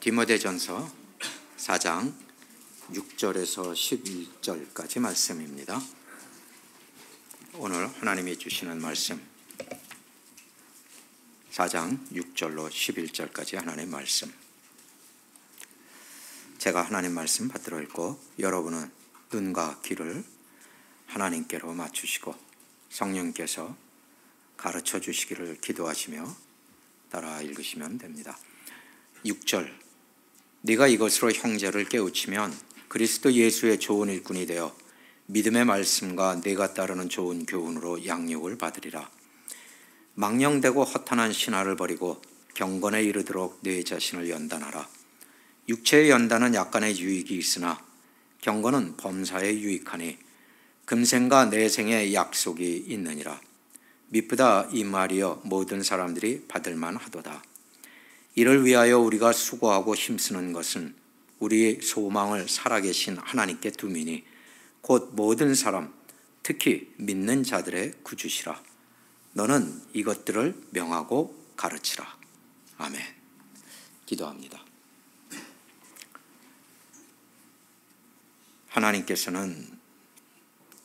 디모데전서 4장 6절에서 11절까지 말씀입니다. 오늘 하나님이 주시는 말씀 4장 6절로 11절까지 하나님의 말씀. 제가 하나님 말씀 받들어 읽고 여러분은 눈과 귀를 하나님께로 맞추시고 성령께서 가르쳐 주시기를 기도하시며 따라 읽으시면 됩니다. 6절. 네가 이것으로 형제를 깨우치면 그리스도 예수의 좋은 일꾼이 되어 믿음의 말씀과 네가 따르는 좋은 교훈으로 양육을 받으리라. 망령되고 허탄한 신화를 버리고 경건에 이르도록 네 자신을 연단하라. 육체의 연단은 약간의 유익이 있으나 경건은 범사에 유익하니 금생과 내생의 약속이 있느니라. 미쁘다 이 말이여 모든 사람들이 받을만 하도다. 이를 위하여 우리가 수고하고 힘쓰는 것은 우리의 소망을 살아계신 하나님께 두미니 곧 모든 사람 특히 믿는 자들의 구주시라. 너는 이것들을 명하고 가르치라. 아멘. 기도합니다. 하나님께서는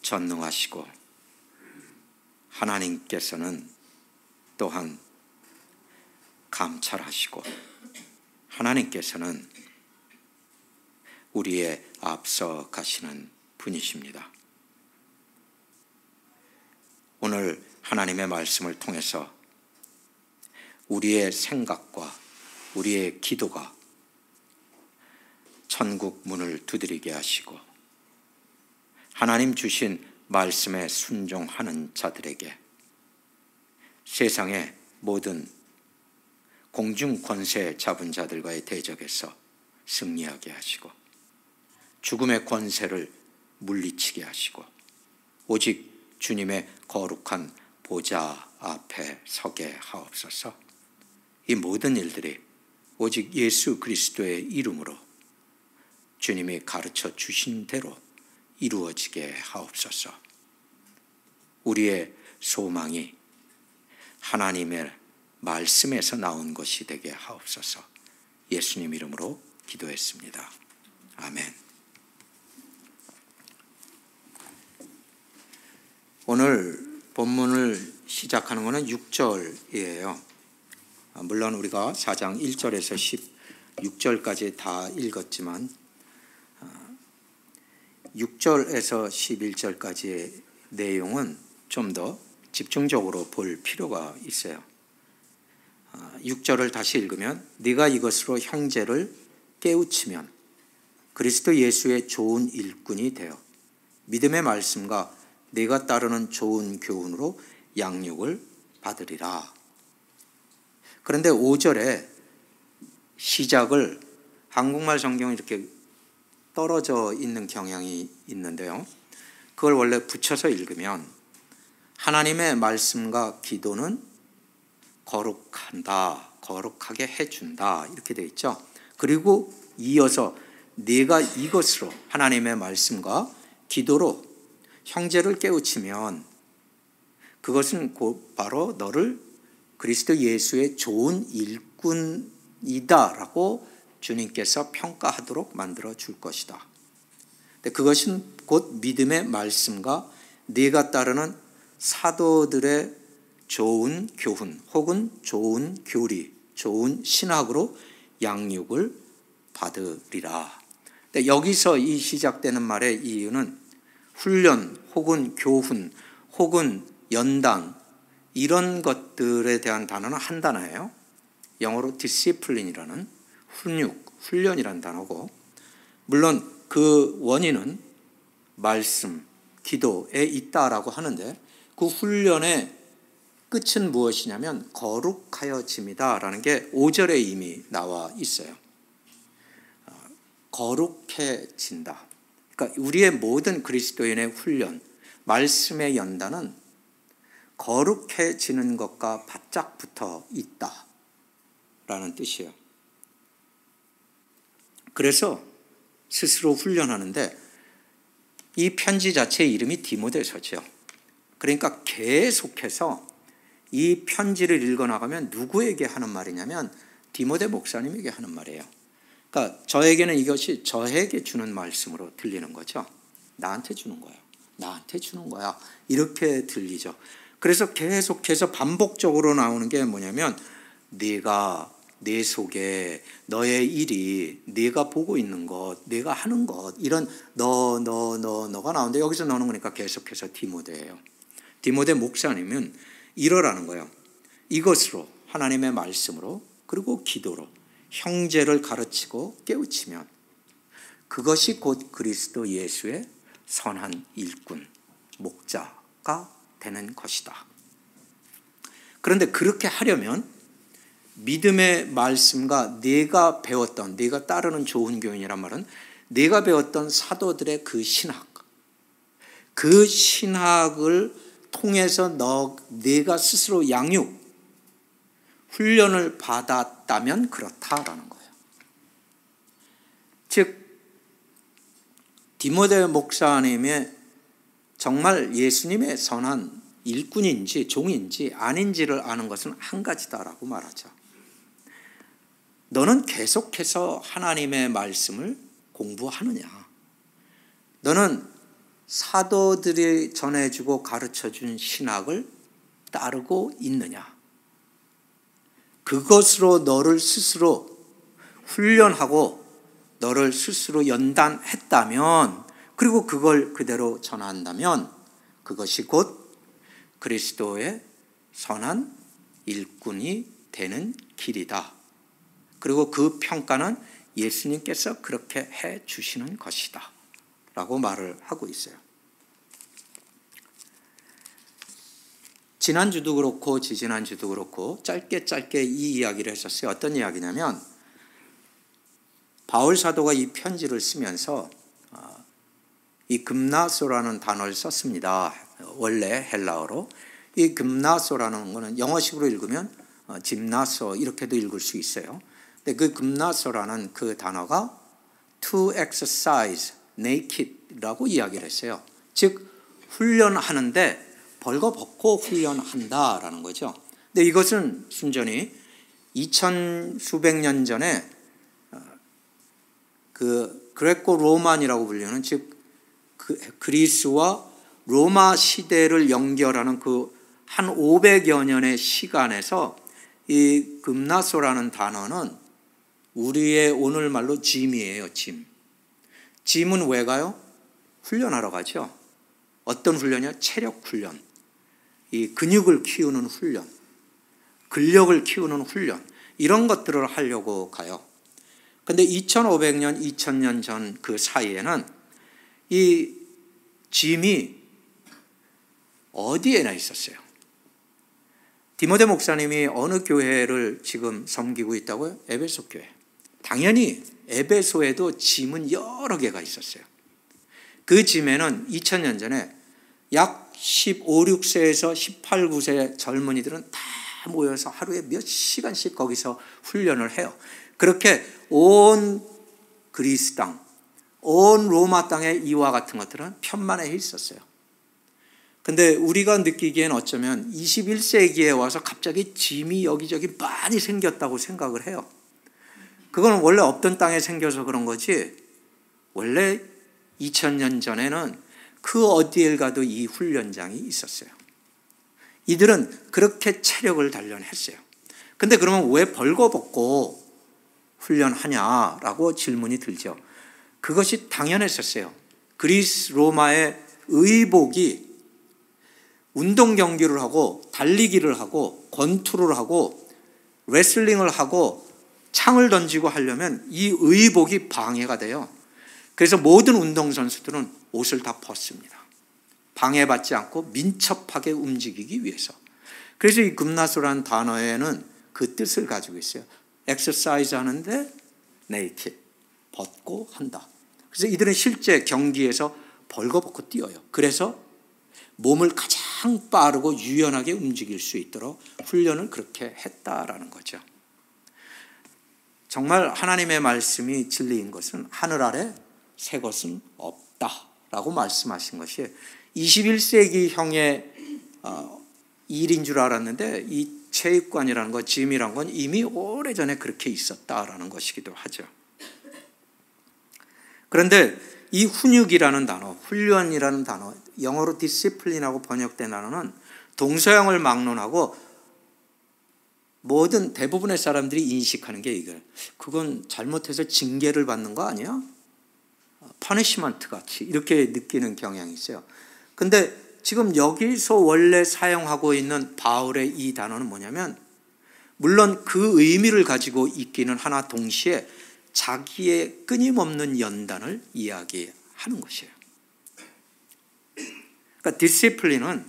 전능하시고 하나님께서는 또한 감찰하시고 하나님께서는 우리의 앞서 가시는 분이십니다. 오늘 하나님의 말씀을 통해서 우리의 생각과 우리의 기도가 천국 문을 두드리게 하시고 하나님 주신 말씀에 순종하는 자들에게 세상의 모든 공중 권세 잡은 자들과의 대적에서 승리하게 하시고 죽음의 권세를 물리치게 하시고 오직 주님의 거룩한 보좌 앞에 서게 하옵소서. 이 모든 일들이 오직 예수 그리스도의 이름으로 주님이 가르쳐 주신 대로 이루어지게 하옵소서. 우리의 소망이 하나님의 말씀에서 나온 것이 되게 하옵소서. 예수님 이름으로 기도했습니다. 아멘. 오늘 본문을 시작하는 것은 6절이에요. 물론 우리가 4장 1절에서 16절까지 다 읽었지만 6절에서 11절까지의 내용은 좀 더 집중적으로 볼 필요가 있어요. 6절을 다시 읽으면 네가 이것으로 형제를 깨우치면 그리스도 예수의 좋은 일꾼이 되어 믿음의 말씀과 네가 따르는 좋은 교훈으로 양육을 받으리라. 그런데 5절에 시작을 한국말 성경이 이렇게 떨어져 있는 경향이 있는데요. 그걸 원래 붙여서 읽으면 하나님의 말씀과 기도는 거룩한다, 거룩하게 해준다 이렇게 되어 있죠. 그리고 이어서 네가 이것으로 하나님의 말씀과 기도로 형제를 깨우치면 그것은 곧 바로 너를 그리스도 예수의 좋은 일꾼이다라고 주님께서 평가하도록 만들어 줄 것이다. 근데 그것은 곧 믿음의 말씀과 네가 따르는 사도들의 좋은 교훈 혹은 좋은 교리, 좋은 신학으로 양육을 받으리라. 근데 여기서 이 시작되는 말의 이유는 훈련 혹은 교훈 혹은 연단 이런 것들에 대한 단어는 한 단어예요. 영어로 discipline이라는 훈련이라는 단어고 물론 그 원인은 말씀, 기도에 있다라고 하는데 그 훈련의 끝은 무엇이냐면 거룩하여짐이다라는 게 5절에 이미 나와 있어요. 거룩해진다. 그러니까 우리의 모든 그리스도인의 훈련, 말씀의 연단은 거룩해지는 것과 바짝 붙어 있다라는 뜻이에요. 그래서 스스로 훈련하는데 이 편지 자체의 이름이 디모데서죠. 그러니까 계속해서 이 편지를 읽어나가면 누구에게 하는 말이냐면 디모데 목사님에게 하는 말이에요. 그러니까 저에게는 이것이 저에게 주는 말씀으로 들리는 거죠. 나한테 주는 거예요. 나한테 주는 거야. 이렇게 들리죠. 그래서 계속해서 반복적으로 나오는 게 뭐냐면 네가 내 속에 너의 일이 네가 보고 있는 것, 네가 하는 것 이런 너가 나오는데 여기서 넣는 거니까 계속해서 디모데예요. 디모데 목사님은 이러라는 거예요. 이것으로 하나님의 말씀으로 그리고 기도로 형제를 가르치고 깨우치면 그것이 곧 그리스도 예수의 선한 일꾼, 목자가 되는 것이다. 그런데 그렇게 하려면 믿음의 말씀과 내가 배웠던, 내가 따르는 좋은 교훈이란 말은 내가 배웠던 사도들의 그 신학, 그 신학을 통해서 내가 스스로 양육, 훈련을 받았다면 그렇다라는 거예요. 즉 디모데 목사님의 정말 예수님의 선한 일꾼인지 종인지 아닌지를 아는 것은 한 가지다라고 말하죠. 너는 계속해서 하나님의 말씀을 공부하느냐? 너는 사도들이 전해주고 가르쳐준 신학을 따르고 있느냐? 그것으로 너를 스스로 훈련하고 너를 스스로 연단했다면 그리고 그걸 그대로 전한다면 그것이 곧 그리스도의 선한 일꾼이 되는 길이다. 그리고 그 평가는 예수님께서 그렇게 해 주시는 것이다 라고 말을 하고 있어요. 지난주도 그렇고 지지난주도 그렇고 짧게 이 이야기를 했었어요. 어떤 이야기냐면 바울 사도가 이 편지를 쓰면서 이 금나소라는 단어를 썼습니다. 원래 헬라어로. 이 금나소라는 것은 영어식으로 읽으면 짐나소 이렇게도 읽을 수 있어요. 근데 그 금나소라는 그 단어가 to exercise naked라고 이야기를 했어요. 즉 훈련하는데 벌거벗고 훈련한다라는 거죠. 근데 이것은 순전히 2000 수백 년 전에 그 그레코 로만이라고 불리는 즉 그리스와 로마 시대를 연결하는 그 한 500여 년의 시간에서 이 금나소라는 단어는 우리의 오늘 말로 짐이에요. 짐은 왜 가요? 훈련하러 가죠. 어떤 훈련이요? 체력 훈련. 이 근육을 키우는 훈련, 근력을 키우는 훈련 이런 것들을 하려고 가요. 그런데 2500년, 2000년 전 그 사이에는 이 짐이 어디에나 있었어요. 디모데 목사님이 어느 교회를 지금 섬기고 있다고요? 에베소 교회. 당연히 에베소에도 짐은 여러 개가 있었어요. 그 짐에는 2000년 전에 약 15, 16세에서 18, 19세 젊은이들은 다 모여서 하루에 몇 시간씩 거기서 훈련을 해요. 그렇게 온 그리스 땅, 온 로마 땅의 이와 같은 것들은 편만해 있었어요. 근데 우리가 느끼기엔 어쩌면 21세기에 와서 갑자기 짐이 여기저기 많이 생겼다고 생각을 해요. 그건 원래 없던 땅에 생겨서 그런 거지 원래 2000년 전에는 그 어디에 가도 이 훈련장이 있었어요. 이들은 그렇게 체력을 단련했어요. 근데 그러면 왜 벌거벗고 훈련하냐라고 질문이 들죠. 그것이 당연했었어요. 그리스 로마의 의복이 운동 경기를 하고 달리기를 하고 권투를 하고 레슬링을 하고 창을 던지고 하려면 이 의복이 방해가 돼요. 그래서 모든 운동선수들은 옷을 다 벗습니다. 방해받지 않고 민첩하게 움직이기 위해서. 그래서 이 금나소라는 단어에는 그 뜻을 가지고 있어요. 엑서사이즈 하는데 naked, 벗고 한다. 그래서 이들은 실제 경기에서 벌거벗고 뛰어요. 그래서 몸을 가장 빠르고 유연하게 움직일 수 있도록 훈련을 그렇게 했다라는 거죠. 정말 하나님의 말씀이 진리인 것은 하늘 아래 새 것은 없다라고 말씀하신 것이 21세기형의 일인 줄 알았는데 이 체육관이라는 것, 짐이라는 건 이미 오래전에 그렇게 있었다라는 것이기도 하죠. 그런데 이 훈육이라는 단어, 훈련이라는 단어, 영어로 discipline하고 번역된 단어는 동서양을 막론하고 모든 대부분의 사람들이 인식하는 게 이거예요. 그건 잘못해서 징계를 받는 거 아니야? 퍼니시먼트 같이 이렇게 느끼는 경향이 있어요. 근데 지금 여기서 원래 사용하고 있는 바울의 이 단어는 뭐냐면, 물론 그 의미를 가지고 있기는 하나 동시에 자기의 끊임없는 연단을 이야기하는 것이에요. 그러니까 디시플린은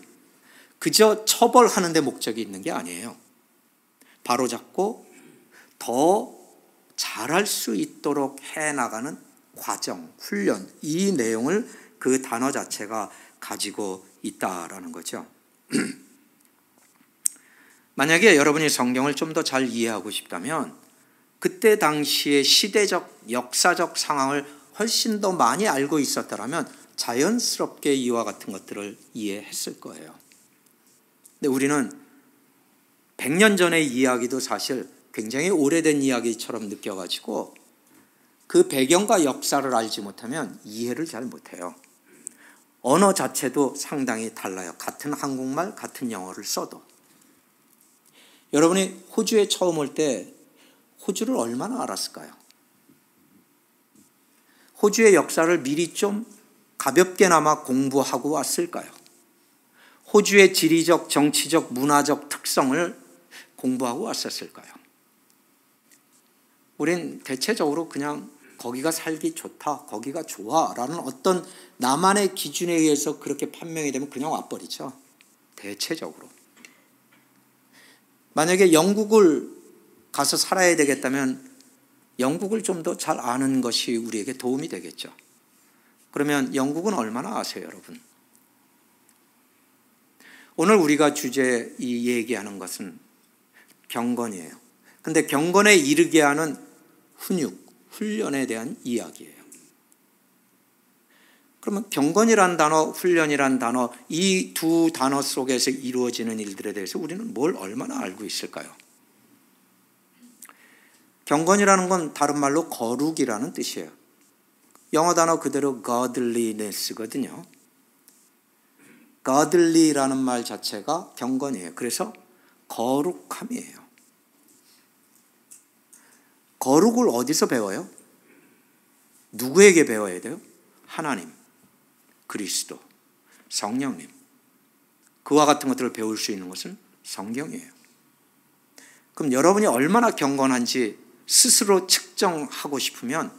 그저 처벌하는 데 목적이 있는 게 아니에요. 바로잡고 더 잘할 수 있도록 해나가는 과정, 훈련, 이 내용을 그 단어 자체가 가지고 있다라는 거죠. 만약에 여러분이 성경을 좀 더 잘 이해하고 싶다면 그때 당시의 시대적, 역사적 상황을 훨씬 더 많이 알고 있었더라면 자연스럽게 이와 같은 것들을 이해했을 거예요. 근데 우리는 100년 전의 이야기도 사실 굉장히 오래된 이야기처럼 느껴가지고 그 배경과 역사를 알지 못하면 이해를 잘 못해요. 언어 자체도 상당히 달라요. 같은 한국말, 같은 영어를 써도. 여러분이 호주에 처음 올 때 호주를 얼마나 알았을까요? 호주의 역사를 미리 좀 가볍게나마 공부하고 왔을까요? 호주의 지리적, 정치적, 문화적 특성을 공부하고 왔었을까요? 우린 대체적으로 그냥 거기가 살기 좋다, 거기가 좋아 라는 어떤 나만의 기준에 의해서 그렇게 판명이 되면 그냥 와버리죠. 대체적으로. 만약에 영국을 가서 살아야 되겠다면 영국을 좀 더 잘 아는 것이 우리에게 도움이 되겠죠. 그러면 영국은 얼마나 아세요, 여러분? 오늘 우리가 주제 이 얘기하는 것은 경건이에요. 근데 경건에 이르게 하는 훈육, 훈련에 대한 이야기예요. 그러면 경건이란 단어, 훈련이란 단어, 이 두 단어 속에서 이루어지는 일들에 대해서 우리는 뭘 얼마나 알고 있을까요? 경건이라는 건 다른 말로 거룩이라는 뜻이에요. 영어 단어 그대로 godliness거든요. godly라는 말 자체가 경건이에요. 그래서 거룩함이에요. 거룩을 어디서 배워요? 누구에게 배워야 돼요? 하나님, 그리스도, 성령님. 그와 같은 것들을 배울 수 있는 것은 성경이에요. 그럼 여러분이 얼마나 경건한지 스스로 측정하고 싶으면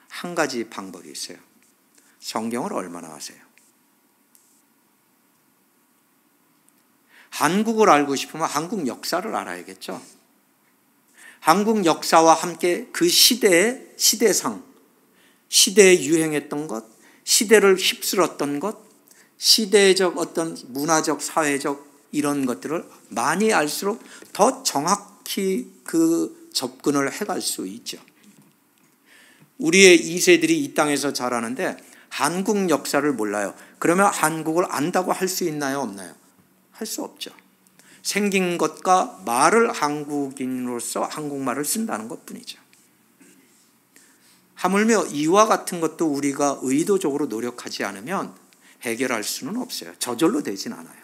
한 가지 방법이 있어요. 성경을 얼마나 아세요? 한국을 알고 싶으면 한국 역사를 알아야겠죠. 한국 역사와 함께 그 시대의 시대상, 시대에 유행했던 것, 시대를 휩쓸었던 것, 시대적 어떤 문화적, 사회적 이런 것들을 많이 알수록 더 정확히 그 접근을 해갈 수 있죠. 우리의 2세들이 이 땅에서 자라는데 한국 역사를 몰라요. 그러면 한국을 안다고 할 수 있나요? 없나요? 할 수 없죠. 생긴 것과 말을 한국인으로서 한국말을 쓴다는 것뿐이죠. 하물며 이와 같은 것도 우리가 의도적으로 노력하지 않으면 해결할 수는 없어요. 저절로 되진 않아요.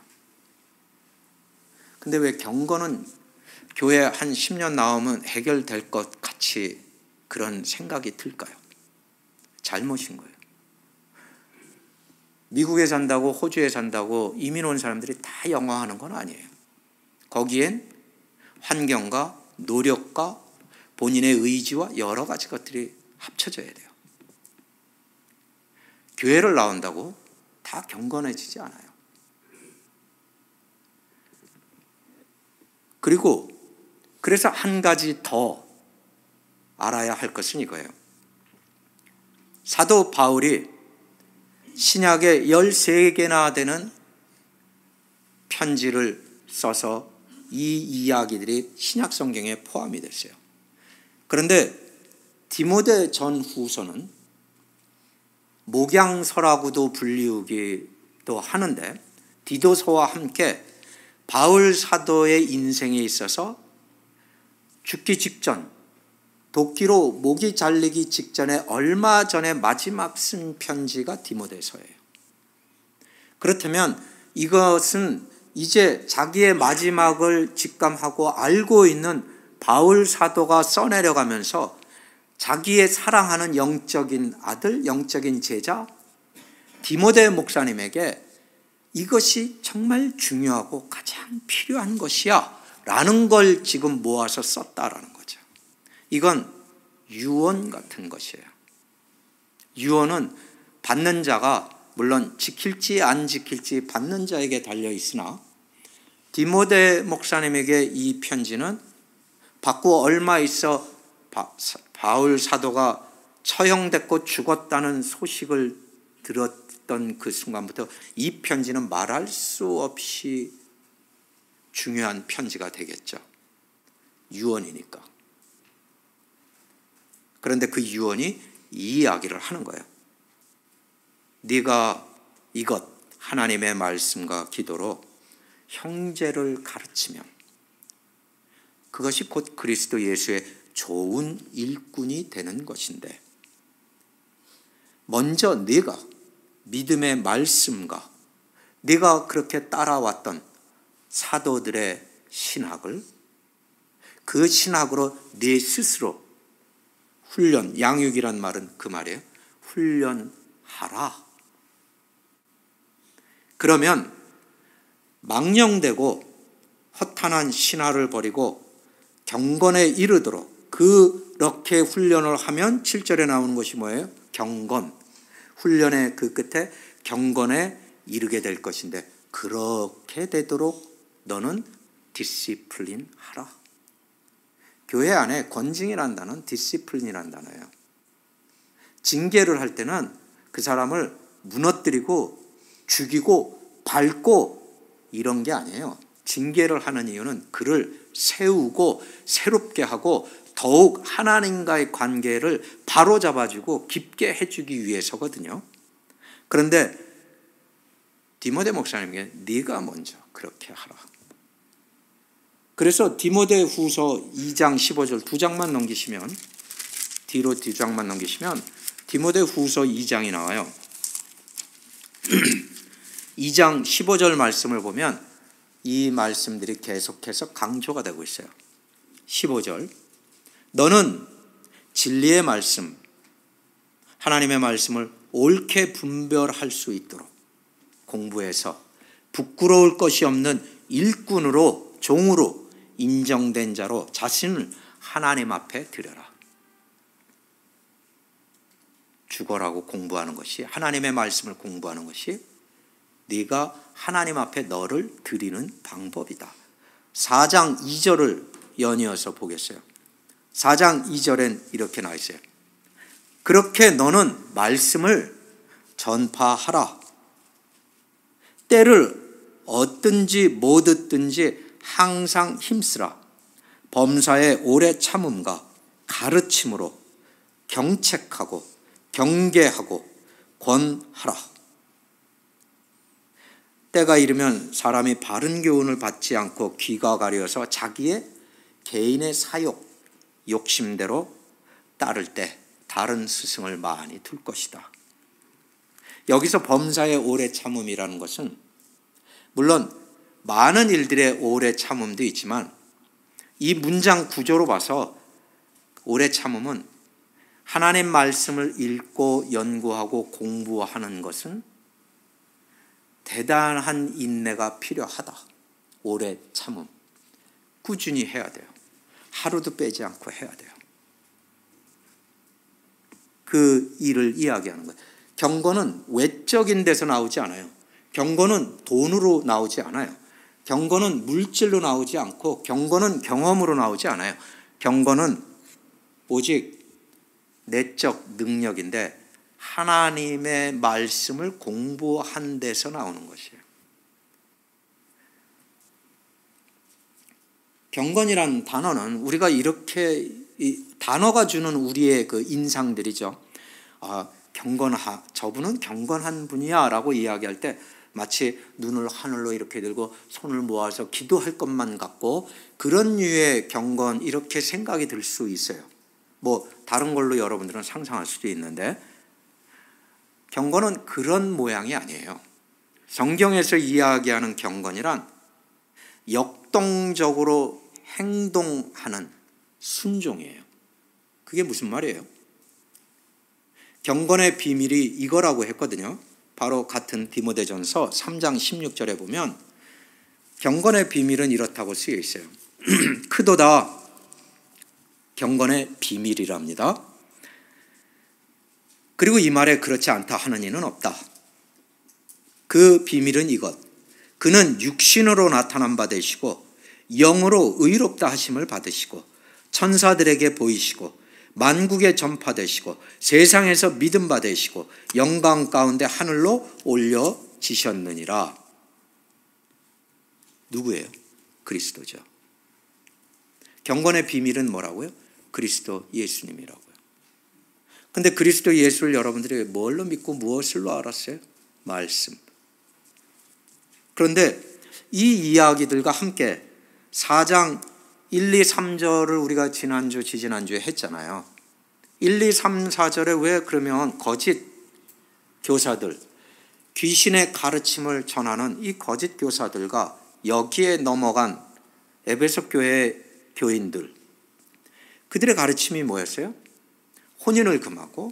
근데 왜 경건은 교회 한 10년 나오면 해결될 것 같이 그런 생각이 들까요? 잘못인 거예요. 미국에 산다고 호주에 산다고 이민 온 사람들이 다 영어하는 건 아니에요. 거기엔 환경과 노력과 본인의 의지와 여러 가지 것들이 합쳐져야 돼요. 교회를 나온다고 다 경건해지지 않아요. 그리고 그래서 한 가지 더 알아야 할 것은 이거예요. 사도 바울이 신약에 13개나 되는 편지를 써서 이 이야기들이 신약 성경에 포함이 됐어요. 그런데 디모데 전후서는 목양서라고도 불리우기도 하는데 디도서와 함께 바울 사도의 인생에 있어서 죽기 직전 도끼로 목이 잘리기 직전에 얼마 전에 마지막 쓴 편지가 디모데서예요. 그렇다면 이것은 이제 자기의 마지막을 직감하고 알고 있는 바울 사도가 써내려가면서 자기의 사랑하는 영적인 아들, 영적인 제자 디모데 목사님에게 이것이 정말 중요하고 가장 필요한 것이야 라는 걸 지금 모아서 썼다라는 거죠. 이건 유언 같은 것이에요. 유언은 받는 자가 물론 지킬지 안 지킬지 받는 자에게 달려 있으나 디모데 목사님에게 이 편지는 받고 얼마 있어 바울 사도가 처형됐고 죽었다는 소식을 들었던 그 순간부터 이 편지는 말할 수 없이 중요한 편지가 되겠죠. 유언이니까. 그런데 그 유언이 이 이야기를 하는 거예요. 네가 이것 하나님의 말씀과 기도로 형제를 가르치면 그것이 곧 그리스도 예수의 좋은 일꾼이 되는 것인데, 먼저 네가 믿음의 말씀과 네가 그렇게 따라왔던 사도들의 신학을 그 신학으로 네 스스로 훈련, 양육이란 말은 그 말이에요. 훈련하라. 그러면 망령되고 허탄한 신화를 버리고 경건에 이르도록 그렇게 훈련을 하면 7절에 나오는 것이 뭐예요? 경건. 훈련의 그 끝에 경건에 이르게 될 것인데 그렇게 되도록 너는 디시플린 하라. 교회 안에 권징이라는 단어는 디시플린이라는 단어예요. 징계를 할 때는 그 사람을 무너뜨리고 죽이고 밟고 이런 게 아니에요. 징계를 하는 이유는 그를 세우고 새롭게 하고 더욱 하나님과의 관계를 바로잡아주고 깊게 해주기 위해서거든요. 그런데 디모데 목사님에게 네가 먼저 그렇게 하라. 그래서 디모데 후서 2장 15절 2장만 넘기시면 뒤로 2장만 넘기시면 디모데 후서 2장이 나와요. 2장 15절 말씀을 보면 이 말씀들이 계속해서 강조가 되고 있어요. 15절 너는 진리의 말씀 하나님의 말씀을 옳게 분별할 수 있도록 공부해서 부끄러울 것이 없는 일꾼으로 종으로 인정된 자로 자신을 하나님 앞에 드려라. 죽어라고 공부하는 것이 하나님의 말씀을 공부하는 것이 네가 하나님 앞에 너를 드리는 방법이다. 4장 2절을 연이어서 보겠어요. 4장 2절엔 이렇게 나와 있어요. 그렇게 너는 말씀을 전파하라. 때를 얻든지 못 얻든지 항상 힘쓰라. 범사의 오래 참음과 가르침으로 경책하고 경계하고 권하라. 때가 이르면 사람이 바른 교훈을 받지 않고 귀가 가려서 자기의 개인의 사욕, 욕심대로 따를 때 다른 스승을 많이 둘 것이다. 여기서 범사의 오래 참음이라는 것은 물론 많은 일들의 오래 참음도 있지만 이 문장 구조로 봐서 오래 참음은 하나님 말씀을 읽고 연구하고 공부하는 것은 대단한 인내가 필요하다. 오래 참음. 꾸준히 해야 돼요. 하루도 빼지 않고 해야 돼요. 그 일을 이야기하는 거예요. 경건은 외적인 데서 나오지 않아요. 경건은 돈으로 나오지 않아요. 경건은 물질로 나오지 않고 경건은 경험으로 나오지 않아요. 경건은 오직 내적 능력인데 하나님의 말씀을 공부한 데서 나오는 것이에요. 경건이란 단어는 우리가 이렇게 단어가 주는 우리의 그 인상들이죠. 저분은 경건한 분이야 라고 이야기할 때 마치 눈을 하늘로 이렇게 들고 손을 모아서 기도할 것만 같고 그런 류의 경건 이렇게 생각이 들 수 있어요. 뭐 다른 걸로 여러분들은 상상할 수도 있는데 경건은 그런 모양이 아니에요. 성경에서 이야기하는 경건이란 역동적으로 행동하는 순종이에요. 그게 무슨 말이에요? 경건의 비밀이 이거라고 했거든요. 바로 같은 디모데전서 3장 16절에 보면 경건의 비밀은 이렇다고 쓰여 있어요. 크도다 경건의 비밀이랍니다. 그리고 이 말에 그렇지 않다 하는 이는 없다. 그 비밀은 이것. 그는 육신으로 나타난 바 되시고 영으로 의롭다 하심을 받으시고 천사들에게 보이시고 만국에 전파되시고 세상에서 믿음 받으시고 영광 가운데 하늘로 올려지셨느니라. 누구예요? 그리스도죠. 경건의 비밀은 뭐라고요? 그리스도 예수님이라고요. 근데 그리스도 예수를 여러분들이 뭘로 믿고 무엇을로 알았어요? 말씀. 그런데 이 이야기들과 함께 4장 1, 2, 3절을 우리가 지지난주에 했잖아요. 1, 2, 3, 4절에 왜 그러면 거짓 교사들, 귀신의 가르침을 전하는 이 거짓 교사들과 여기에 넘어간 에베소 교회 교인들, 그들의 가르침이 뭐였어요? 혼인을 금하고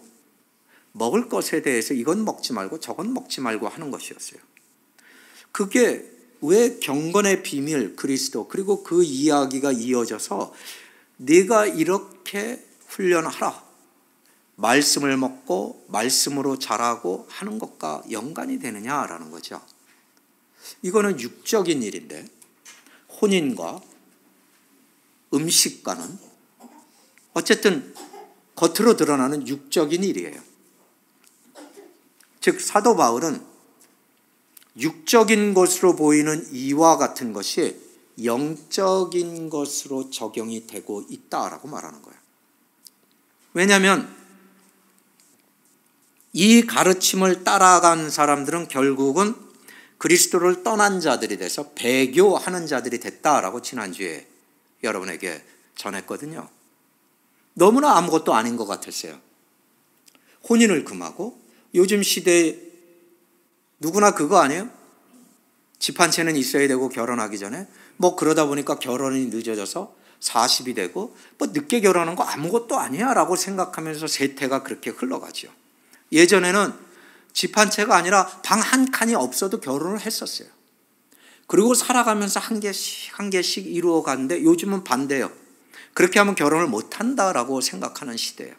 먹을 것에 대해서 이건 먹지 말고 저건 먹지 말고 하는 것이었어요. 그게 왜 경건의 비밀 그리스도 그리고 그 이야기가 이어져서 네가 이렇게 훈련하라, 말씀을 먹고 말씀으로 자라고 하는 것과 연관이 되느냐라는 거죠. 이거는 육적인 일인데 혼인과 음식과는 어쨌든 겉으로 드러나는 육적인 일이에요. 즉 사도 바울은 육적인 것으로 보이는 이와 같은 것이 영적인 것으로 적용이 되고 있다라고 말하는 거예요. 왜냐하면 이 가르침을 따라간 사람들은 결국은 그리스도를 떠난 자들이 돼서 배교하는 자들이 됐다라고 지난주에 여러분에게 전했거든요. 너무나 아무것도 아닌 것 같았어요. 혼인을 금하고 요즘 시대에 누구나 그거 아니에요? 집 한 채는 있어야 되고 결혼하기 전에 뭐 그러다 보니까 결혼이 늦어져서 40이 되고 뭐 늦게 결혼한 거 아무것도 아니야 라고 생각하면서 세태가 그렇게 흘러가죠. 예전에는 집 한 채가 아니라 방 한 칸이 없어도 결혼을 했었어요. 그리고 살아가면서 한 개씩 이루어가는데 요즘은 반대예요. 그렇게 하면 결혼을 못한다라고 생각하는 시대예요.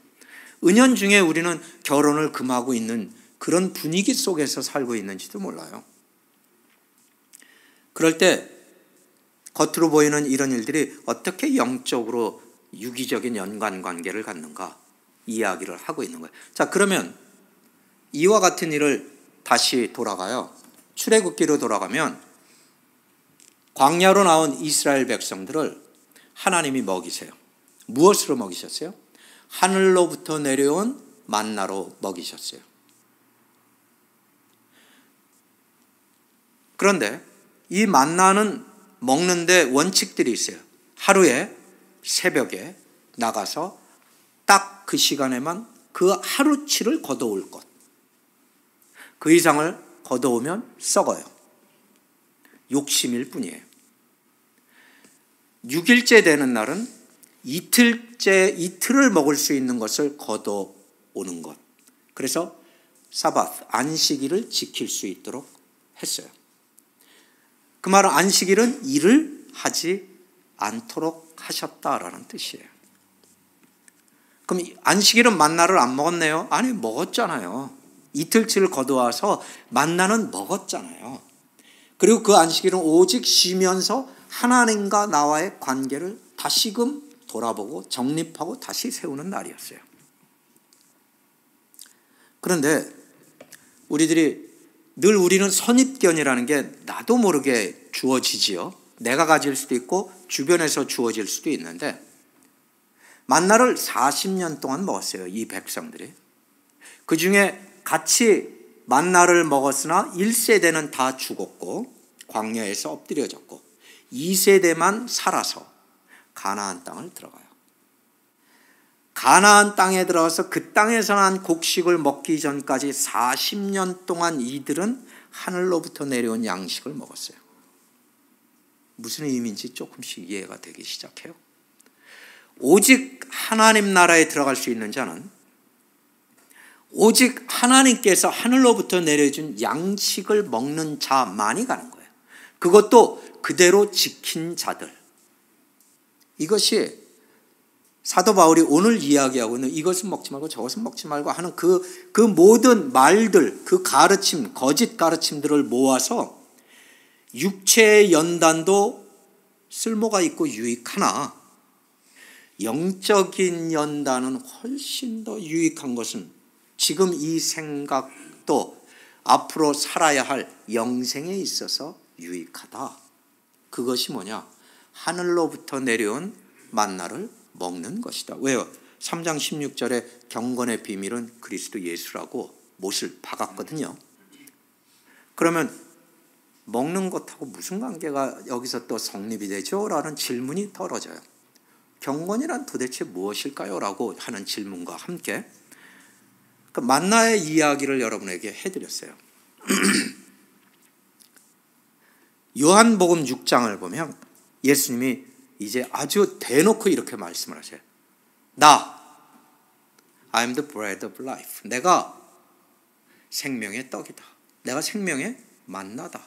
은연중에 우리는 결혼을 금하고 있는 그런 분위기 속에서 살고 있는지도 몰라요. 그럴 때 겉으로 보이는 이런 일들이 어떻게 영적으로 유기적인 연관관계를 갖는가 이야기를 하고 있는 거예요. 자, 그러면 이와 같은 일을 다시 돌아가요. 출애굽기로 돌아가면 광야로 나온 이스라엘 백성들을 하나님이 먹이세요. 무엇으로 먹이셨어요? 하늘로부터 내려온 만나로 먹이셨어요. 그런데 이 만나는 먹는데 원칙들이 있어요. 하루에 새벽에 나가서 딱 그 시간에만 그 하루치를 걷어올 것. 그 이상을 걷어오면 썩어요. 욕심일 뿐이에요. 6일째 되는 날은 이틀을 먹을 수 있는 것을 걷어오는 것. 그래서 사바트, 안식일을 지킬 수 있도록 했어요. 그 말은 안식일은 일을 하지 않도록 하셨다라는 뜻이에요. 그럼 안식일은 만나를 안 먹었네요? 아니, 먹었잖아요. 이틀치를 거두어와서 만나는 먹었잖아요. 그리고 그 안식일은 오직 쉬면서 하나님과 나와의 관계를 다시금 돌아보고 정립하고 다시 세우는 날이었어요. 그런데 우리는 선입견이라는 게 나도 모르게 주어지지요. 내가 가질 수도 있고 주변에서 주어질 수도 있는데 만나를 40년 동안 먹었어요. 이 백성들이. 그중에 같이 만나를 먹었으나 1세대는 다 죽었고 광야에서 엎드려졌고 2세대만 살아서 가나안 땅을 들어가요. 가나안 땅에 들어가서 그 땅에서 난 곡식을 먹기 전까지 40년 동안 이들은 하늘로부터 내려온 양식을 먹었어요. 무슨 의미인지 조금씩 이해가 되기 시작해요. 오직 하나님 나라에 들어갈 수 있는 자는 오직 하나님께서 하늘로부터 내려준 양식을 먹는 자만이 가는 거예요. 그것도 그대로 지킨 자들. 이것이 사도 바울이 오늘 이야기하고 있는 이것은 먹지 말고 저것은 먹지 말고 하는 그 모든 말들, 그 가르침, 거짓 가르침들을 모아서 육체의 연단도 쓸모가 있고 유익하나 영적인 연단은 훨씬 더 유익한 것은 지금 이 생각도 앞으로 살아야 할 영생에 있어서 유익하다. 그것이 뭐냐? 하늘로부터 내려온 만나를 먹는 것이다. 왜요? 3장 16절에 경건의 비밀은 그리스도 예수라고 못을 박았거든요. 그러면 먹는 것하고 무슨 관계가 여기서 또 성립이 되죠? 라는 질문이 떨어져요. 경건이란 도대체 무엇일까요? 라고 하는 질문과 함께 그 만나의 이야기를 여러분에게 해드렸어요. 요한복음 6장을 보면 예수님이 이제 아주 대놓고 이렇게 말씀을 하세요. I am the bread of life. 내가 생명의 떡이다. 내가 생명의 만나다.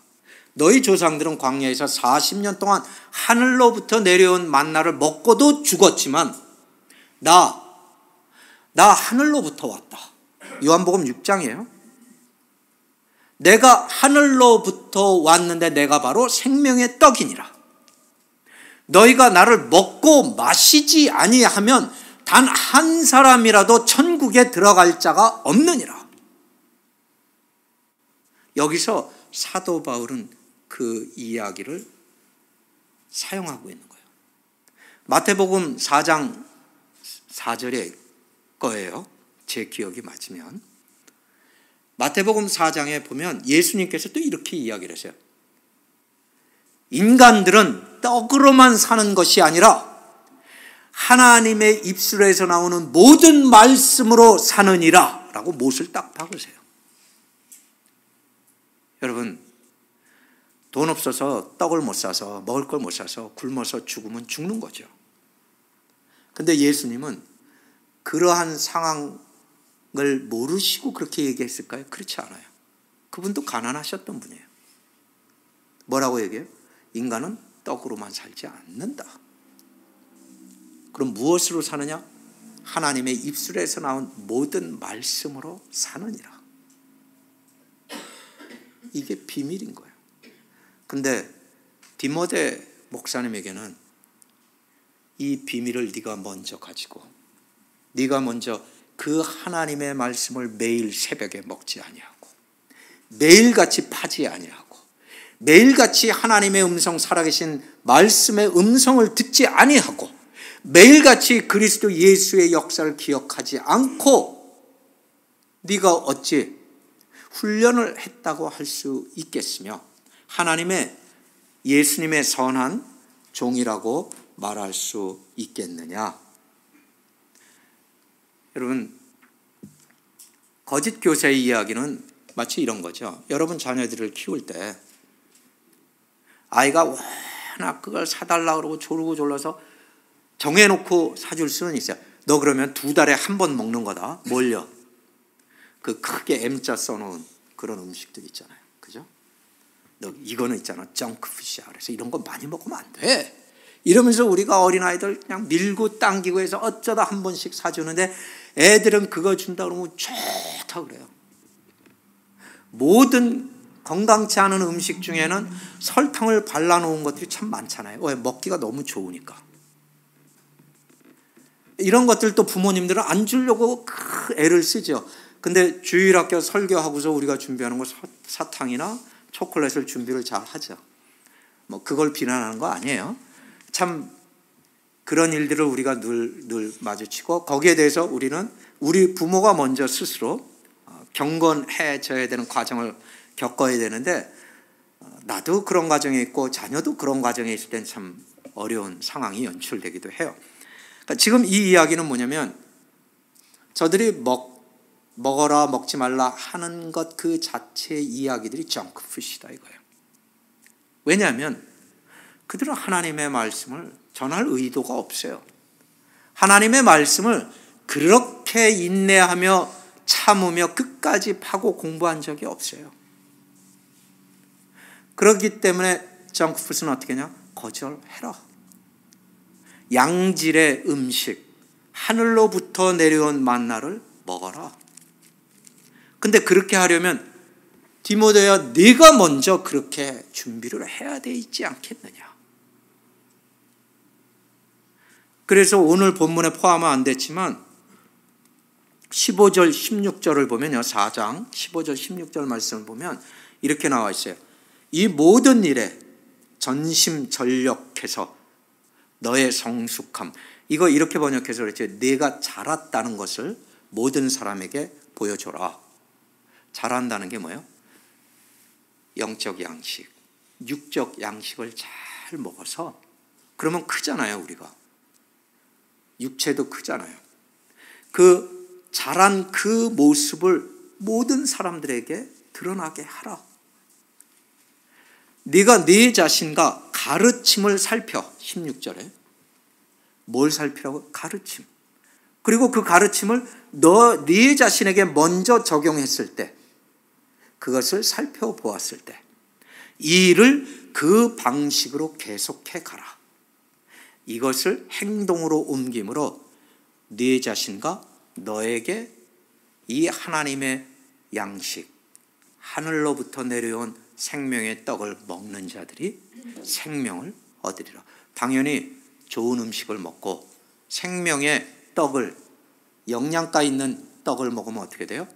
너희 조상들은 광야에서 40년 동안 하늘로부터 내려온 만나를 먹고도 죽었지만 나 하늘로부터 왔다. 요한복음 6장이에요. 내가 하늘로부터 왔는데 내가 바로 생명의 떡이니라. 너희가 나를 먹고 마시지 아니하면 단 한 사람이라도 천국에 들어갈 자가 없느니라. 여기서 사도 바울은 그 이야기를 사용하고 있는 거예요. 마태복음 4장 4절의 거예요. 제 기억이 맞으면. 마태복음 4장에 보면 예수님께서 또 이렇게 이야기를 하세요. 인간들은 떡으로만 사는 것이 아니라 하나님의 입술에서 나오는 모든 말씀으로 사느니라 라고 못을 딱 박으세요. 여러분, 돈 없어서 떡을 못 사서 먹을 걸 못 사서 굶어서 죽으면 죽는 거죠. 근데 예수님은 그러한 상황을 모르시고 그렇게 얘기했을까요? 그렇지 않아요. 그분도 가난하셨던 분이에요. 뭐라고 얘기해요? 인간은 떡으로만 살지 않는다. 그럼 무엇으로 사느냐? 하나님의 입술에서 나온 모든 말씀으로 사느니라. 이게 비밀인 거예요. 근데 디모데 목사님에게는 이 비밀을 네가 먼저 가지고 네가 먼저 그 하나님의 말씀을 매일 새벽에 먹지 아니하고 매일같이 파지 아니하고 매일같이 하나님의 음성, 살아계신 말씀의 음성을 듣지 아니하고 매일같이 그리스도 예수의 역사를 기억하지 않고 네가 어찌 훈련을 했다고 할 수 있겠으며 하나님의 예수님의 선한 종이라고 말할 수 있겠느냐. 여러분, 거짓 교사의 이야기는 마치 이런 거죠. 여러분 자녀들을 키울 때 아이가 워낙 그걸 사달라 그러고 조르고 졸라서 정해놓고 사줄 수는 있어요. 너 그러면 2달에 한 번 먹는 거다. 뭘요? 그 크게 M자 써놓은 그런 음식들 있잖아요. 그죠? 너 이거는 있잖아. 정크푸시야. 그래서 이런 거 많이 먹으면 안 돼. 이러면서 우리가 어린아이들 그냥 밀고 당기고 해서 어쩌다 한 번씩 사주는데 애들은 그거 준다 그러면 좋다 그래요. 모든 건강치 않은 음식 중에는 설탕을 발라놓은 것들이 참 많잖아요. 왜? 먹기가 너무 좋으니까. 이런 것들도 부모님들은 안 주려고 애를 쓰죠. 근데 주일학교 설교하고서 우리가 준비하는 거 사탕이나 초콜릿을 준비를 잘 하죠. 뭐 그걸 비난하는 거 아니에요. 참 그런 일들을 우리가 늘 마주치고 거기에 대해서 우리 부모가 먼저 스스로 경건해져야 되는 과정을 겪어야 되는데 나도 그런 과정에 있고 자녀도 그런 과정에 있을 땐 참 어려운 상황이 연출되기도 해요. 그러니까 지금 이 이야기는 뭐냐면 저들이 먹어라 먹지 말라 하는 것 그 자체의 이야기들이 정크푸시다 이거예요. 왜냐하면 그들은 하나님의 말씀을 전할 의도가 없어요. 하나님의 말씀을 그렇게 인내하며 참으며 끝까지 파고 공부한 적이 없어요. 그렇기 때문에 정크푸스는 어떻게 하냐? 거절해라. 양질의 음식, 하늘로부터 내려온 만나를 먹어라. 근데 그렇게 하려면 디모데야 네가 먼저 그렇게 준비를 해야 되지 않겠느냐. 그래서 오늘 본문에 포함은 안 됐지만 15절 16절을 보면요. 4장 15절 16절 말씀을 보면 이렇게 나와 있어요. 이 모든 일에 전심전력해서 너의 성숙함. 이거 이렇게 번역해서 그랬죠. 네가 자랐다는 것을 모든 사람에게 보여줘라. 자란다는 게 뭐예요? 영적 양식, 육적 양식을 잘 먹어서 그러면 크잖아요. 우리가. 육체도 크잖아요. 그 자란 그 모습을 모든 사람들에게 드러나게 하라. 네가 네 자신과 가르침을 살펴. 16절에 뭘 살피라고? 가르침. 그리고 그 가르침을 네 자신에게 먼저 적용했을 때, 그것을 살펴보았을 때 이 일을 그 방식으로 계속해 가라. 이것을 행동으로 옮김으로 네 자신과 너에게 이 하나님의 양식, 하늘로부터 내려온 생명의 떡을 먹는 자들이 생명을 얻으리라. 당연히 좋은 음식을 먹고 생명의 떡을, 영양가 있는 떡을 먹으면 어떻게 돼요?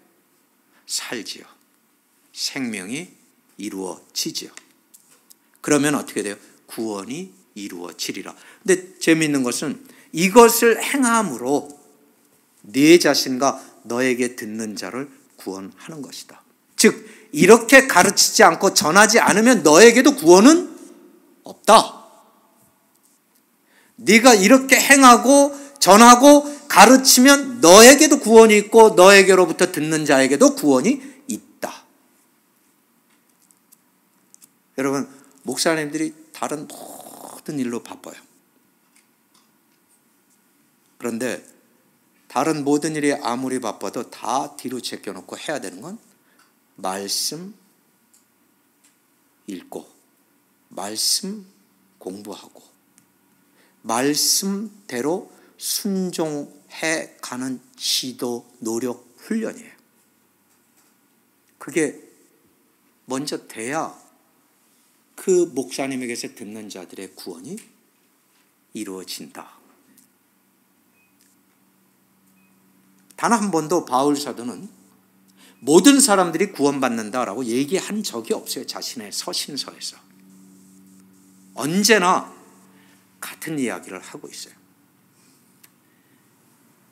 살지요. 생명이 이루어지지요. 그러면 어떻게 돼요? 구원이 이루어지리라. 근데 재미있는 것은 이것을 행함으로 네 자신과 너에게 듣는 자를 구원하는 것이다. 즉 이렇게 가르치지 않고 전하지 않으면 너에게도 구원은 없다. 네가 이렇게 행하고 전하고 가르치면 너에게도 구원이 있고 너에게로부터 듣는 자에게도 구원이 있다. 여러분, 목사님들이 다른 모든 일로 바빠요. 그런데 다른 모든 일이 아무리 바빠도 다 뒤로 제껴놓고 해야 되는 건 말씀 읽고 말씀 공부하고 말씀대로 순종해 가는 시도, 노력, 훈련이에요. 그게 먼저 돼야 그 목사님에게서 듣는 자들의 구원이 이루어진다. 단 한 번도 바울 사도는 모든 사람들이 구원받는다라고 얘기한 적이 없어요. 자신의 서신서에서. 언제나 같은 이야기를 하고 있어요.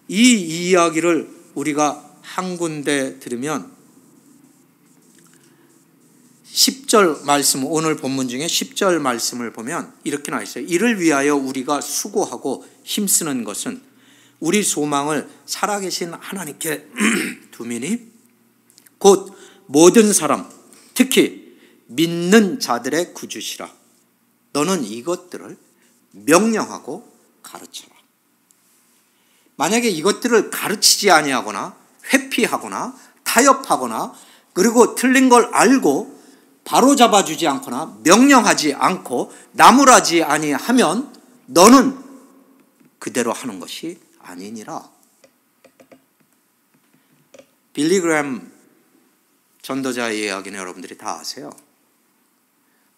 이 이야기를 우리가 한 군데 들으면 10절 말씀, 오늘 본문 중에 10절 말씀을 보면 이렇게 나와 있어요. 이를 위하여 우리가 수고하고 힘쓰는 것은 우리 소망을 살아계신 하나님께 두미니 곧 모든 사람, 특히 믿는 자들의 구주시라. 너는 이것들을 명령하고 가르쳐라. 만약에 이것들을 가르치지 아니하거나 회피하거나 타협하거나 그리고 틀린 걸 알고 바로 잡아주지 않거나 명령하지 않고 나무라지 아니하면 너는 그대로 하는 것이 아니니라. 빌리 그램 전도자의 이야기는 여러분들이 다 아세요.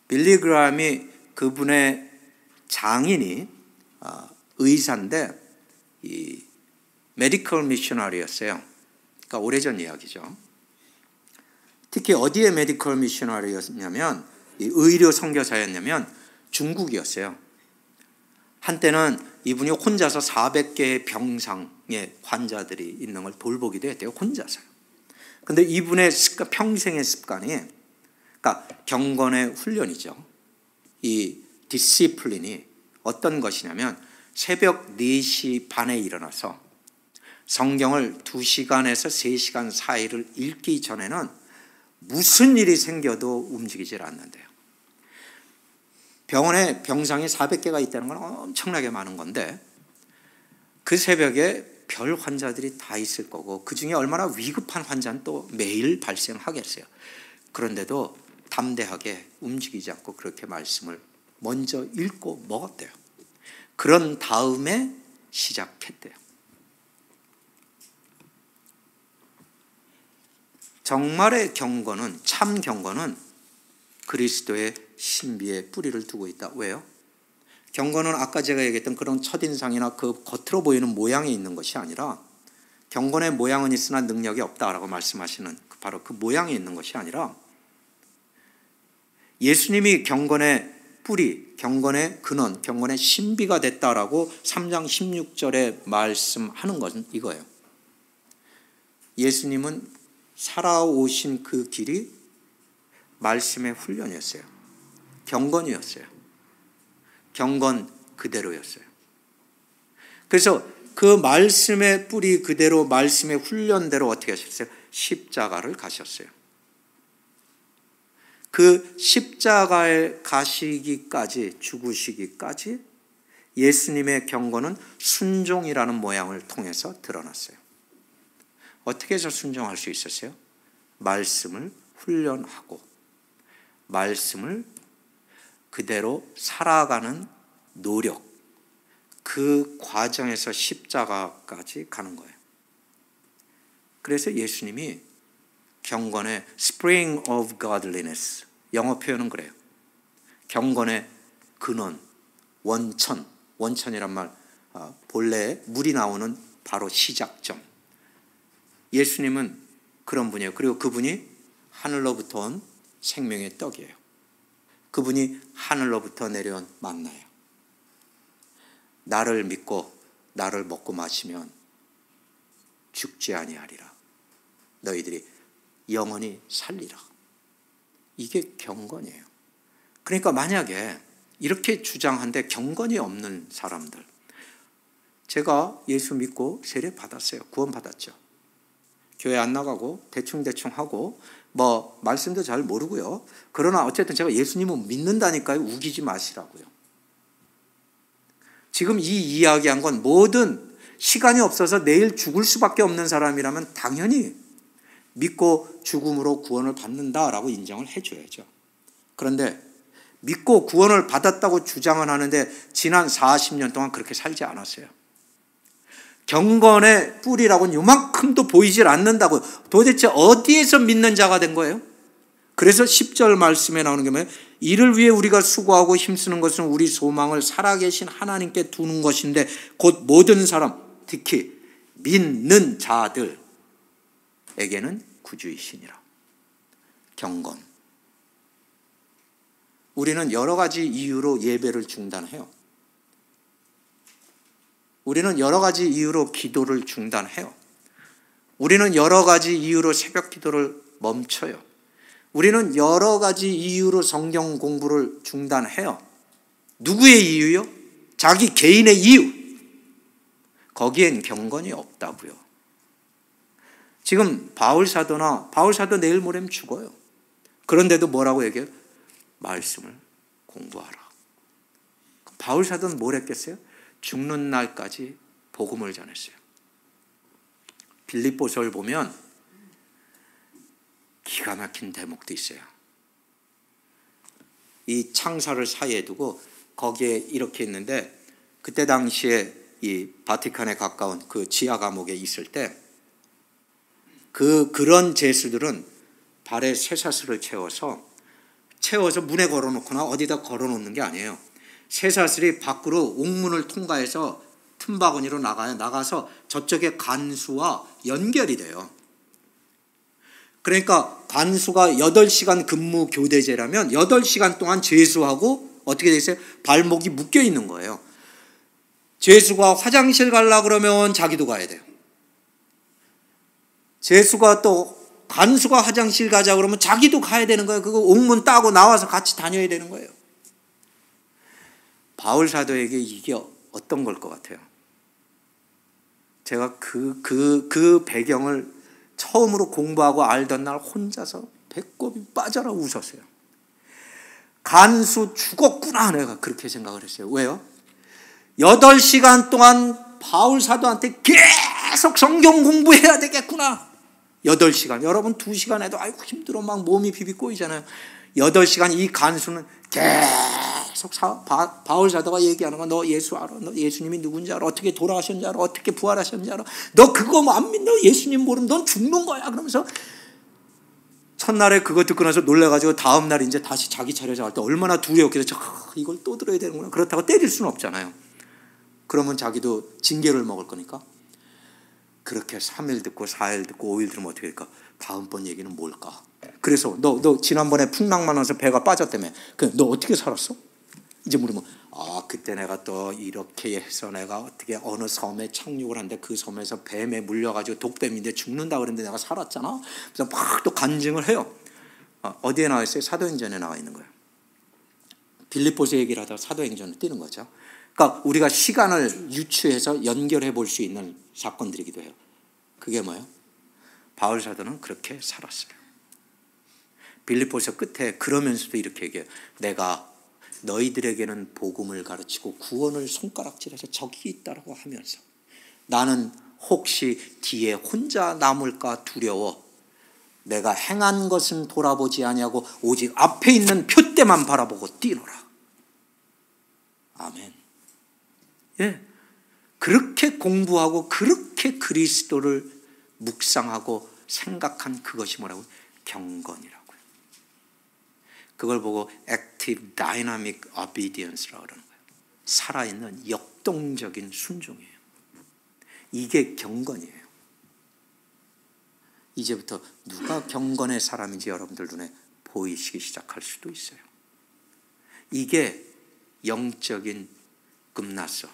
빌리 그램이 그분의 장인이 의사인데 이 메디컬 미셔너리였어요. 그러니까 오래전 이야기죠. 특히 어디에 메디컬 미셔너리였냐면 이 의료 선교사였냐면 중국이었어요. 한때는 이분이 혼자서 400개의 병상의 환자들이 있는 걸 돌보기도 했대요. 혼자서요. 근데 이분의 평생의 습관이, 그러니까 경건의 훈련이죠. 이 디시플린이 어떤 것이냐면 새벽 4시 반에 일어나서 성경을 2시간에서 3시간 사이를 읽기 전에는 무슨 일이 생겨도 움직이질 않는데요. 병원에 병상이 400개가 있다는 건 엄청나게 많은 건데 그 새벽에 별 환자들이 다 있을 거고 그중에 얼마나 위급한 환자는 또 매일 발생하겠어요. 그런데도 담대하게 움직이지 않고 그렇게 말씀을 먼저 읽고 먹었대요. 그런 다음에 시작했대요. 정말의 경건은, 참 경건은 그리스도의 신비에 뿌리를 두고 있다. 왜요? 경건은 아까 제가 얘기했던 그런 첫인상이나 그 겉으로 보이는 모양이 있는 것이 아니라 경건의 모양은 있으나 능력이 없다라고 말씀하시는 바로 그 모양이 있는 것이 아니라 예수님이 경건의 뿌리, 경건의 근원, 경건의 신비가 됐다라고 3장 16절에 말씀하는 것은 이거예요. 예수님은 살아오신 그 길이 말씀의 훈련이었어요. 경건이었어요. 경건 그대로였어요. 그래서 그 말씀의 뿌리 그대로 말씀의 훈련대로 어떻게 하셨어요? 십자가를 가셨어요. 그 십자가에 가시기까지, 죽으시기까지 예수님의 경건은 순종이라는 모양을 통해서 드러났어요. 어떻게 해서 순종할 수 있었어요? 말씀을 훈련하고 말씀을 그대로 살아가는 노력, 그 과정에서 십자가까지 가는 거예요. 그래서 예수님이 경건의 Spring of Godliness, 영어 표현은 그래요. 경건의 근원, 원천, 원천이란 말, 본래 물이 나오는 바로 시작점. 예수님은 그런 분이에요. 그리고 그분이 하늘로부터 온 생명의 떡이에요. 그분이 하늘로부터 내려온 만나예요. 나를 믿고 나를 먹고 마시면 죽지 아니하리라. 너희들이 영원히 살리라. 이게 경건이에요. 그러니까 만약에 이렇게 주장한데 경건이 없는 사람들, 제가 예수 믿고 세례 받았어요. 구원 받았죠. 교회 안 나가고 대충대충 하고 뭐 말씀도 잘 모르고요. 그러나 어쨌든 제가 예수님을 믿는다니까요. 우기지 마시라고요. 지금 이 이야기한 건 뭐든 시간이 없어서 내일 죽을 수밖에 없는 사람이라면 당연히 믿고 죽음으로 구원을 받는다라고 인정을 해줘야죠. 그런데 믿고 구원을 받았다고 주장을 하는데 지난 40년 동안 그렇게 살지 않았어요. 경건의 뿌리라고는 요만큼도 보이질 않는다고요. 도대체 어디에서 믿는 자가 된 거예요? 그래서 10절 말씀에 나오는 게 뭐예요? 이를 위해 우리가 수고하고 힘쓰는 것은 우리 소망을 살아계신 하나님께 두는 것인데 곧 모든 사람, 특히 믿는 자들에게는 구주이시니라. 경건. 우리는 여러 가지 이유로 예배를 중단해요. 우리는 여러 가지 이유로 기도를 중단해요. 우리는 여러 가지 이유로 새벽 기도를 멈춰요. 우리는 여러 가지 이유로 성경 공부를 중단해요. 누구의 이유요? 자기 개인의 이유. 거기엔 경건이 없다고요. 지금 바울 사도 내일 모레면 죽어요. 그런데도 뭐라고 얘기해요? 말씀을 공부하라. 바울 사도는 뭘 했겠어요? 죽는 날까지 복음을 전했어요. 빌립보서를 보면 기가 막힌 대목도 있어요. 이 창사를 사이에 두고 거기에 이렇게 있는데 그때 당시에 이 바티칸에 가까운 그 지하 감옥에 있을 때 그런 죄수들은 발에 쇠사슬을 채워서 문에 걸어놓거나 어디다 걸어놓는 게 아니에요. 쇠사슬이 밖으로 옥문을 통과해서 틈바구니로 나가요. 나가서 저쪽에 간수와 연결이 돼요. 그러니까 간수가 8시간 근무 교대제라면 8시간 동안 죄수하고 어떻게 돼 있어요? 발목이 묶여 있는 거예요. 죄수가 화장실 가려고 그러면 자기도 가야 돼요. 죄수가 또 간수가 화장실 가자 그러면 자기도 가야 되는 거예요. 그거 옥문 따고 나와서 같이 다녀야 되는 거예요. 바울 사도에게 이게 어떤 걸 것 같아요? 제가 그 배경을 처음으로 공부하고 알던 날 혼자서 배꼽이 빠져라 웃었어요. 간수 죽었구나 내가 그렇게 생각을 했어요. 왜요? 8시간 동안 바울 사도한테 계속 성경 공부해야 되겠구나. 8시간. 여러분 2시간 해도 아이고 힘들어 막 몸이 비비꼬이잖아요. 8시간 이 간수는 계속 바울 사도가 얘기하는 거, 너 예수 알아? 너 예수님이 누군지 알아? 어떻게 돌아가셨는지 알아? 어떻게 부활하셨는지 알아? 너 그거 안 믿어? 예수님 모르면 넌 죽는 거야. 그러면서 첫날에 그거 듣고 나서 놀라가지고 다음날 이제 다시 자기 차례 잡을 때 얼마나 두려웠겠어. 이걸 또 들어야 되는구나. 그렇다고 때릴 수는 없잖아요. 그러면 자기도 징계를 먹을 거니까. 그렇게 3일 듣고 4일 듣고 5일 들으면 어떻게 될까? 다음번 얘기는 뭘까? 그래서 너 지난번에 풍랑만 와서 배가 빠졌다며. 너 어떻게 살았어? 이제 물으면 그때 내가 또 이렇게 해서 내가 어떻게 어느 섬에 착륙을 한데 그 섬에서 뱀에 물려가지고 독뱀인데 죽는다 그랬는데 내가 살았잖아. 그래서 막 또 간증을 해요. 어디에 나와 있어요? 사도행전에 나와 있는 거예요. 빌립보서 얘기를 하다가 사도행전을 띄는 거죠. 그러니까 우리가 시간을 유추해서 연결해 볼 수 있는 사건들이기도 해요. 그게 뭐예요? 바울 사도는 그렇게 살았어요. 빌립보서 끝에 그러면서도 이렇게 얘기해요. 내가 너희들에게는 복음을 가르치고 구원을 손가락질해서 저기 있다라고 하면서 나는 혹시 뒤에 혼자 남을까 두려워 내가 행한 것은 돌아보지 아니하고 오직 앞에 있는 표대만 바라보고 뛰노라. 아멘. 예, 그렇게 공부하고 그렇게 그리스도를 묵상하고 생각한 그것이 뭐라고요? 경건이라고요. 그걸 보고 active dynamic obedience라고 그러는 거예요. 살아있는 역동적인 순종이에요. 이게 경건이에요. 이제부터 누가 경건의 사람인지 여러분들 눈에 보이시기 시작할 수도 있어요. 이게 영적인 끝났어.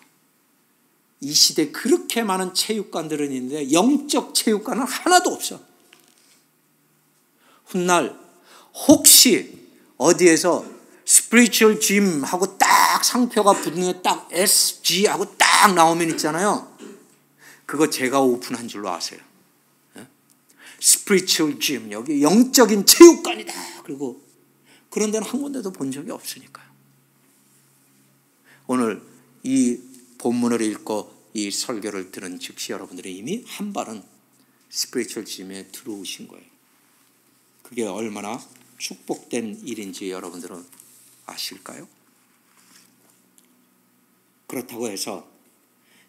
이 시대에 그렇게 많은 체육관들은 있는데 영적 체육관은 하나도 없어. 훗날 혹시 어디에서 스피리추얼 짐 하고 딱 상표가 붙는 게 딱 SG 하고 딱 나오면 있잖아요. 그거 제가 오픈한 줄로 아세요. 스피리추얼 짐, 여기 영적인 체육관이다. 그리고 그런 데는 한 군데도 본 적이 없으니까요. 오늘 이 본문을 읽고 이 설교를 들은 즉시 여러분들이 이미 한 발은 스피리추얼 짐에 들어오신 거예요. 그게 얼마나 축복된 일인지 여러분들은 아실까요? 그렇다고 해서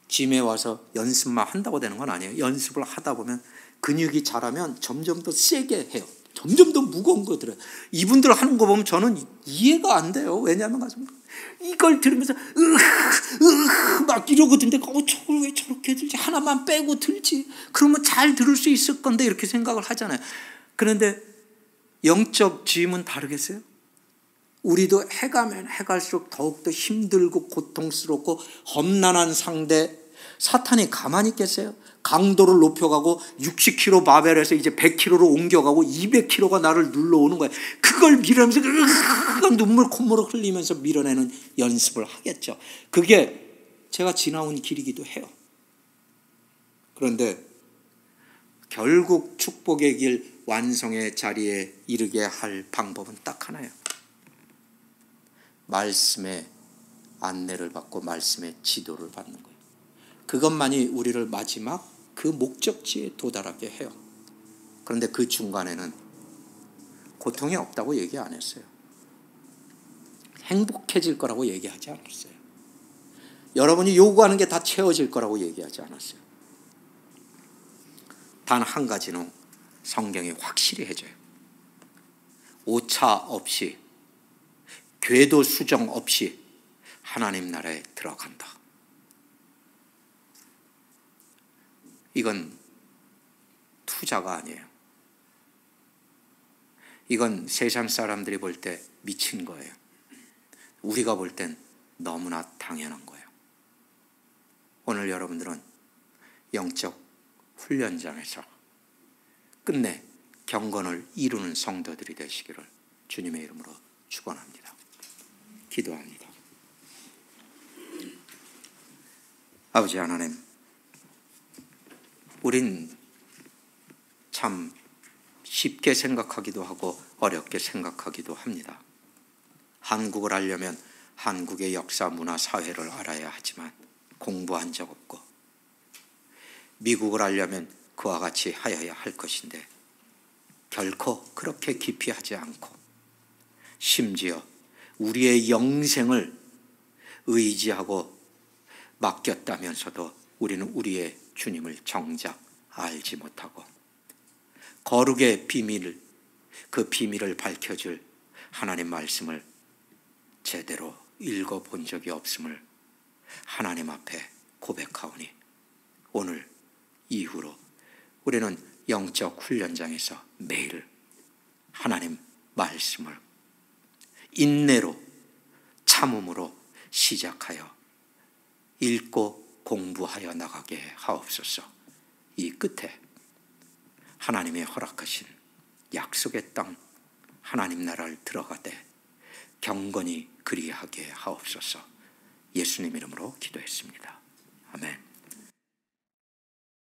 짐에 와서 연습만 한다고 되는 건 아니에요. 연습을 하다 보면 근육이 자라면 점점 더 세게 해요. 점점 더 무거운 거 들어요. 이분들 하는 거 보면 저는 이해가 안 돼요. 왜냐하면 이걸 들으면서 막 이러고 듣는데 저걸 왜 저렇게 들지? 하나만 빼고 들지? 그러면 잘 들을 수 있을 건데 이렇게 생각을 하잖아요. 그런데 영적 짐은 다르겠어요? 우리도 해가면 해갈수록 더욱더 힘들고 고통스럽고 험난한 상대, 사탄이 가만히 있겠어요? 강도를 높여가고 60kg 바벨에서 이제 100kg로 옮겨가고 200kg가 나를 눌러오는 거예요. 그걸 밀어내면서 눈물 콧물을 흘리면서 밀어내는 연습을 하겠죠. 그게 제가 지나온 길이기도 해요. 그런데 결국 축복의 길, 완성의 자리에 이르게 할 방법은 딱 하나예요. 말씀의 안내를 받고 말씀의 지도를 받는 거예요. 그것만이 우리를 마지막 그 목적지에 도달하게 해요. 그런데 그 중간에는 고통이 없다고 얘기 안 했어요. 행복해질 거라고 얘기하지 않았어요. 여러분이 요구하는 게 다 채워질 거라고 얘기하지 않았어요. 단 한 가지는 성경이 확실히 해줘요. 오차 없이, 궤도 수정 없이 하나님 나라에 들어간다. 이건 투자가 아니에요. 이건 세상 사람들이 볼 때 미친 거예요. 우리가 볼 땐 너무나 당연한 거예요. 오늘 여러분들은 영적 훈련장에서 끝내 경건을 이루는 성도들이 되시기를 주님의 이름으로 축원합니다. 기도합니다. 아버지 하나님, 우린 참 쉽게 생각하기도 하고 어렵게 생각하기도 합니다. 한국을 알려면 한국의 역사, 문화, 사회를 알아야 하지만 공부한 적 없고, 미국을 알려면 그와 같이 하여야 할 것인데 결코 그렇게 깊이 하지 않고, 심지어 우리의 영생을 의지하고 맡겼다면서도 우리는 우리의 주님을 정작 알지 못하고, 거룩의 비밀, 그 비밀을 밝혀줄 하나님 말씀을 제대로 읽어본 적이 없음을 하나님 앞에 고백하오니, 오늘 이후로 우리는 영적 훈련장에서 매일 하나님 말씀을 인내로, 참음으로 시작하여 읽고 공부하여 나가게 하옵소서. 이 끝에 하나님의 허락하신 약속의 땅 하나님 나라를 들어가되 경건히 그리하게 하옵소서. 예수님 이름으로 기도했습니다. 아멘.